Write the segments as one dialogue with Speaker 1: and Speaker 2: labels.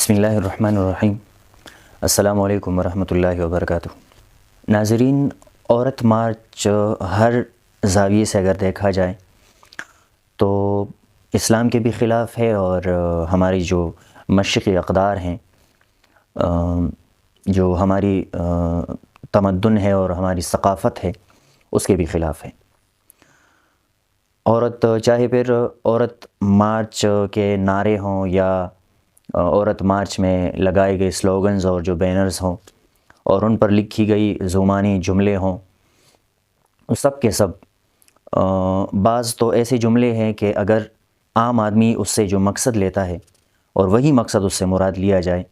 Speaker 1: بسم اللہ الرحمن الرحیم۔ السلام علیکم ورحمۃ اللہ وبرکاتہ۔ ناظرین، عورت مارچ ہر زاویے سے اگر دیکھا جائے تو اسلام کے بھی خلاف ہے، اور ہماری جو مشرقی اقدار ہیں، جو ہماری تمدن ہے اور ہماری ثقافت ہے، اس کے بھی خلاف ہے۔ عورت چاہے پھر عورت مارچ کے نعرے ہوں یا عورت مارچ میں لگائے گئے سلوگنز اور جو بینرز ہوں اور ان پر لکھی گئی زبانی جملے ہوں، سب کے سب بعض تو ایسے جملے ہیں کہ اگر عام آدمی اس سے جو مقصد لیتا ہے اور وہی مقصد اس سے مراد لیا جائے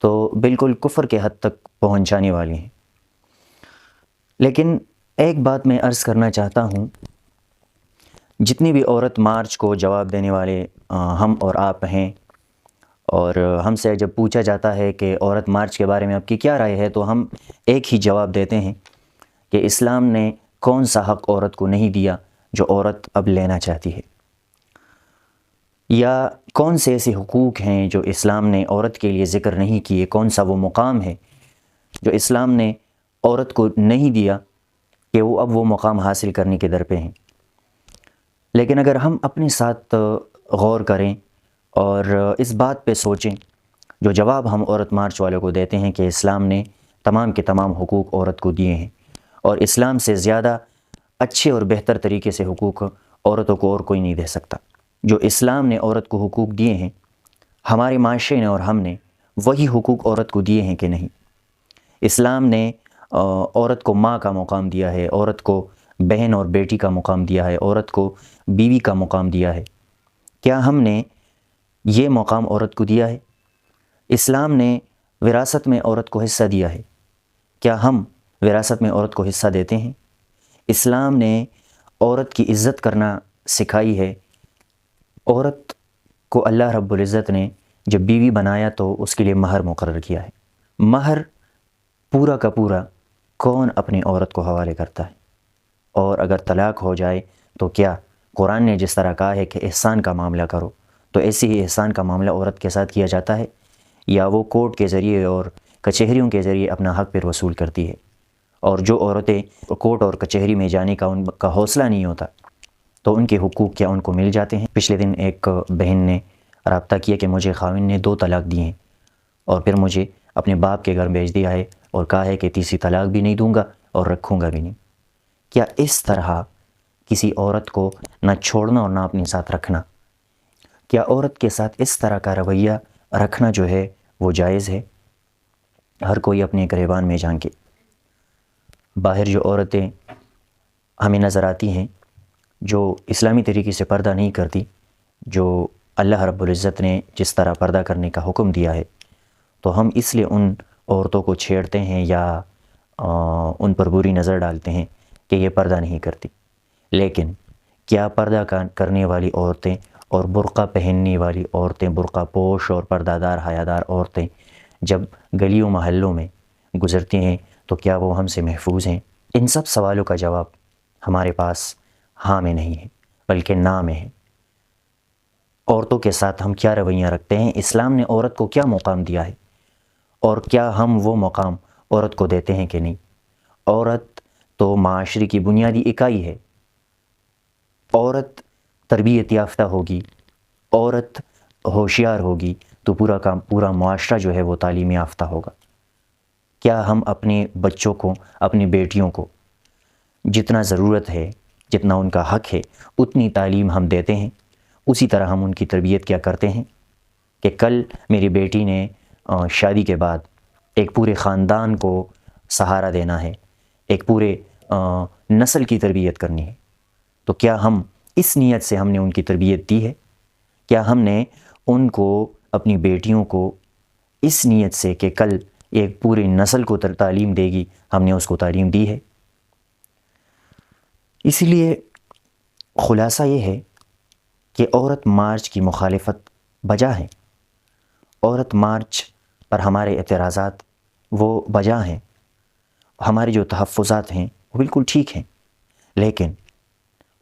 Speaker 1: تو بالکل کفر کے حد تک پہنچانے والی ہیں۔ لیکن ایک بات میں عرض کرنا چاہتا ہوں، جتنی بھی عورت مارچ کو جواب دینے والے ہم اور آپ ہیں، اور ہم سے جب پوچھا جاتا ہے کہ عورت مارچ کے بارے میں آپ کی کیا رائے ہے، تو ہم ایک ہی جواب دیتے ہیں کہ اسلام نے کون سا حق عورت کو نہیں دیا جو عورت اب لینا چاہتی ہے، یا کون سے ایسے حقوق ہیں جو اسلام نے عورت کے لیے ذکر نہیں کیے، کون سا وہ مقام ہے جو اسلام نے عورت کو نہیں دیا کہ وہ اب وہ مقام حاصل کرنے کے در پہ ہیں۔ لیکن اگر ہم اپنے ساتھ غور کریں اور اس بات پہ سوچیں، جو جواب ہم عورت مارچ والوں کو دیتے ہیں کہ اسلام نے تمام کے تمام حقوق عورت کو دیے ہیں، اور اسلام سے زیادہ اچھے اور بہتر طریقے سے حقوق عورتوں کو اور کوئی نہیں دے سکتا۔ جو اسلام نے عورت کو حقوق دیے ہیں، ہمارے معاشرے نے اور ہم نے وہی حقوق عورت کو دیے ہیں کہ نہیں؟ اسلام نے عورت کو ماں کا مقام دیا ہے، عورت کو بہن اور بیٹی کا مقام دیا ہے، عورت کو بیوی کا مقام دیا ہے۔ کیا ہم نے یہ مقام عورت کو دیا ہے؟ اسلام نے وراثت میں عورت کو حصہ دیا ہے، کیا ہم وراثت میں عورت کو حصہ دیتے ہیں؟ اسلام نے عورت کی عزت کرنا سکھائی ہے۔ عورت کو اللہ رب العزت نے جب بیوی بنایا تو اس کے لیے مہر مقرر کیا ہے۔ مہر پورا کا پورا کون اپنی عورت کو حوالے کرتا ہے؟ اور اگر طلاق ہو جائے تو کیا قرآن نے جس طرح کہا ہے کہ احسان کا معاملہ کرو، تو ایسے ہی احسان کا معاملہ عورت کے ساتھ کیا جاتا ہے، یا وہ کورٹ کے ذریعے اور کچہریوں کے ذریعے اپنا حق پھر وصول کرتی ہے؟ اور جو عورتیں کورٹ اور کچہری میں جانے کا ان کا حوصلہ نہیں ہوتا تو ان کے حقوق کیا ان کو مل جاتے ہیں؟ پچھلے دن ایک بہن نے رابطہ کیا کہ مجھے خاوند نے 2 طلاق دی ہیں اور پھر مجھے اپنے باپ کے گھر بھیج دیا ہے اور کہا ہے کہ تیسری طلاق بھی نہیں دوں گا اور رکھوں گا بھی نہیں۔ کیا اس طرح کسی عورت کو نہ چھوڑنا اور نہ اپنے ساتھ رکھنا، کیا عورت کے ساتھ اس طرح کا رویہ رکھنا جو ہے وہ جائز ہے؟ ہر کوئی اپنے گریبان میں جھانکے۔ باہر جو عورتیں ہمیں نظر آتی ہیں جو اسلامی طریقے سے پردہ نہیں کرتی، جو اللہ رب العزت نے جس طرح پردہ کرنے کا حکم دیا ہے، تو ہم اس لیے ان عورتوں کو چھیڑتے ہیں یا ان پر بری نظر ڈالتے ہیں کہ یہ پردہ نہیں کرتی۔ لیکن کیا پردہ کرنے والی عورتیں اور برقع پہننے والی عورتیں، برقع پوش اور پردہ دار حیا دار عورتیں جب گلیوں محلوں میں گزرتی ہیں تو کیا وہ ہم سے محفوظ ہیں؟ ان سب سوالوں کا جواب ہمارے پاس ہاں میں نہیں ہے بلکہ نا میں ہے۔ عورتوں کے ساتھ ہم کیا رویہ رکھتے ہیں؟ اسلام نے عورت کو کیا مقام دیا ہے اور کیا ہم وہ مقام عورت کو دیتے ہیں کہ نہیں؟ عورت تو معاشرے کی بنیادی اکائی ہے۔ عورت تربیت یافتہ ہوگی، عورت ہوشیار ہوگی تو پورا معاشرہ جو ہے وہ تعلیم یافتہ ہوگا۔ کیا ہم اپنے بچوں کو، اپنی بیٹیوں کو جتنا ضرورت ہے، جتنا ان کا حق ہے، اتنی تعلیم ہم دیتے ہیں؟ اسی طرح ہم ان کی تربیت کیا کرتے ہیں کہ کل میری بیٹی نے شادی کے بعد ایک پورے خاندان کو سہارا دینا ہے، ایک پورے نسل کی تربیت کرنی ہے، تو کیا ہم اس نیت سے ہم نے ان کی تربیت دی ہے؟ کیا ہم نے ان کو، اپنی بیٹیوں کو اس نیت سے کہ کل ایک پورے نسل کو تعلیم دے گی، ہم نے اس کو تعلیم دی ہے؟ اسی لیے خلاصہ یہ ہے کہ عورت مارچ کی مخالفت بجا ہے۔ عورت مارچ پر ہمارے اعتراضات وہ بجا ہیں، ہمارے جو تحفظات ہیں وہ بالکل ٹھیک ہیں، لیکن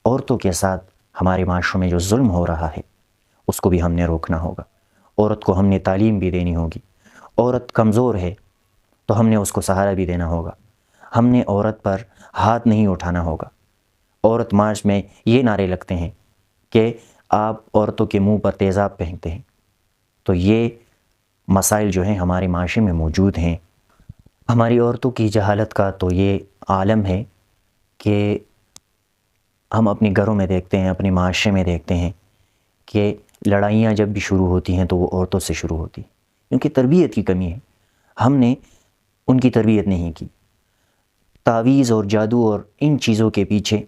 Speaker 1: عورتوں کے ساتھ ہمارے معاشرے میں جو ظلم ہو رہا ہے اس کو بھی ہم نے روکنا ہوگا۔ عورت کو ہم نے تعلیم بھی دینی ہوگی۔ عورت کمزور ہے تو ہم نے اس کو سہارا بھی دینا ہوگا۔ ہم نے عورت پر ہاتھ نہیں اٹھانا ہوگا۔ عورت مارچ میں یہ نعرے لگتے ہیں کہ آپ عورتوں کے منہ پر تیزاب پہنتے ہیں، تو یہ مسائل جو ہیں ہمارے معاشرے میں موجود ہیں۔ ہماری عورتوں کی جہالت کا تو یہ عالم ہے کہ ہم اپنے گھروں میں دیکھتے ہیں، اپنے معاشرے میں دیکھتے ہیں کہ لڑائیاں جب بھی شروع ہوتی ہیں تو وہ عورتوں سے شروع ہوتی ہیں، کیونکہ تربیت کی کمی ہے۔ ہم نے ان کی تربیت نہیں کی۔ تعویذ اور جادو اور ان چیزوں کے پیچھے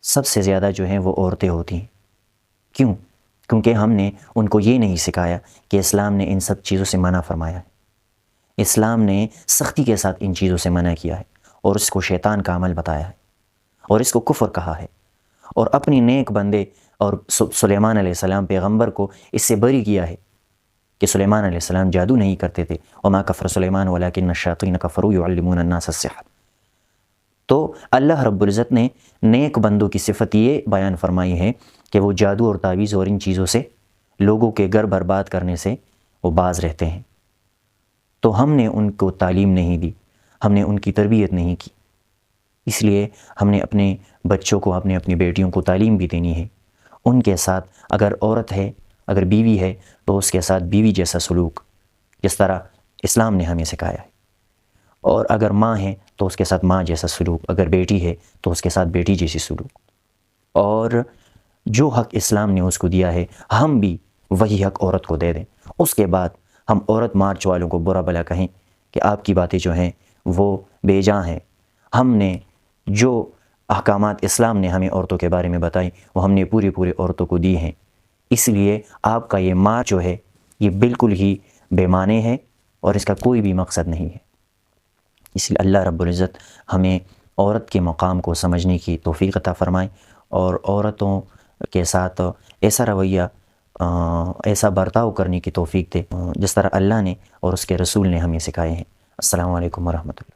Speaker 1: سب سے زیادہ جو ہیں وہ عورتیں ہوتی ہیں۔ کیوں؟ کیونکہ ہم نے ان کو یہ نہیں سکھایا کہ اسلام نے ان سب چیزوں سے منع فرمایا ہے۔ اسلام نے سختی کے ساتھ ان چیزوں سے منع کیا ہے اور اس کو شیطان کا عمل بتایا ہے اور اس کو کفر کہا ہے، اور اپنی نیک بندے اور سلیمان علیہ السلام پیغمبر کو اس سے بری کیا ہے کہ سلیمان علیہ السلام جادو نہیں کرتے تھے، وما کفر سلیمان ولکن الشیاطین کفروا یعلمون الناس السحر۔ تو اللہ رب العزت نے نیک بندوں کی صفت یہ بیان فرمائی ہے کہ وہ جادو اور تعویذ اور ان چیزوں سے، لوگوں کے گھر برباد کرنے سے وہ باز رہتے ہیں۔ تو ہم نے ان کو تعلیم نہیں دی، ہم نے ان کی تربیت نہیں کی، اس لیے ہم نے اپنے بچوں کو، اپنی بیٹیوں کو تعلیم بھی دینی ہے۔ ان کے ساتھ اگر عورت ہے، اگر بیوی ہے تو اس کے ساتھ بیوی جیسا سلوک، جس طرح اسلام نے ہمیں سکھایا ہے، اور اگر ماں ہے تو اس کے ساتھ ماں جیسا سلوک، اگر بیٹی ہے تو اس کے ساتھ بیٹی جیسی سلوک، اور جو حق اسلام نے اس کو دیا ہے ہم بھی وہی حق عورت کو دے دیں۔ اس کے بعد ہم عورت مارچ والوں کو برا بھلا کہیں کہ آپ کی باتیں جو ہیں وہ بے جان ہیں۔ ہم نے جو احکامات اسلام نے ہمیں عورتوں کے بارے میں بتائی وہ ہم نے پوری عورتوں کو دی ہیں، اس لیے آپ کا یہ مارچ جو ہے یہ بالکل ہی بے معنی ہے اور اس کا کوئی بھی مقصد نہیں ہے۔ اس لیے اللہ رب العزت ہمیں عورت کے مقام کو سمجھنے کی توفیق عطا فرمائے اور عورتوں کے ساتھ ایسا رویہ، ایسا برتاؤ کرنے کی توفیق دے جس طرح اللہ نے اور اس کے رسول نے ہمیں سکھائے ہیں۔ السلام علیکم ورحمۃ اللہ۔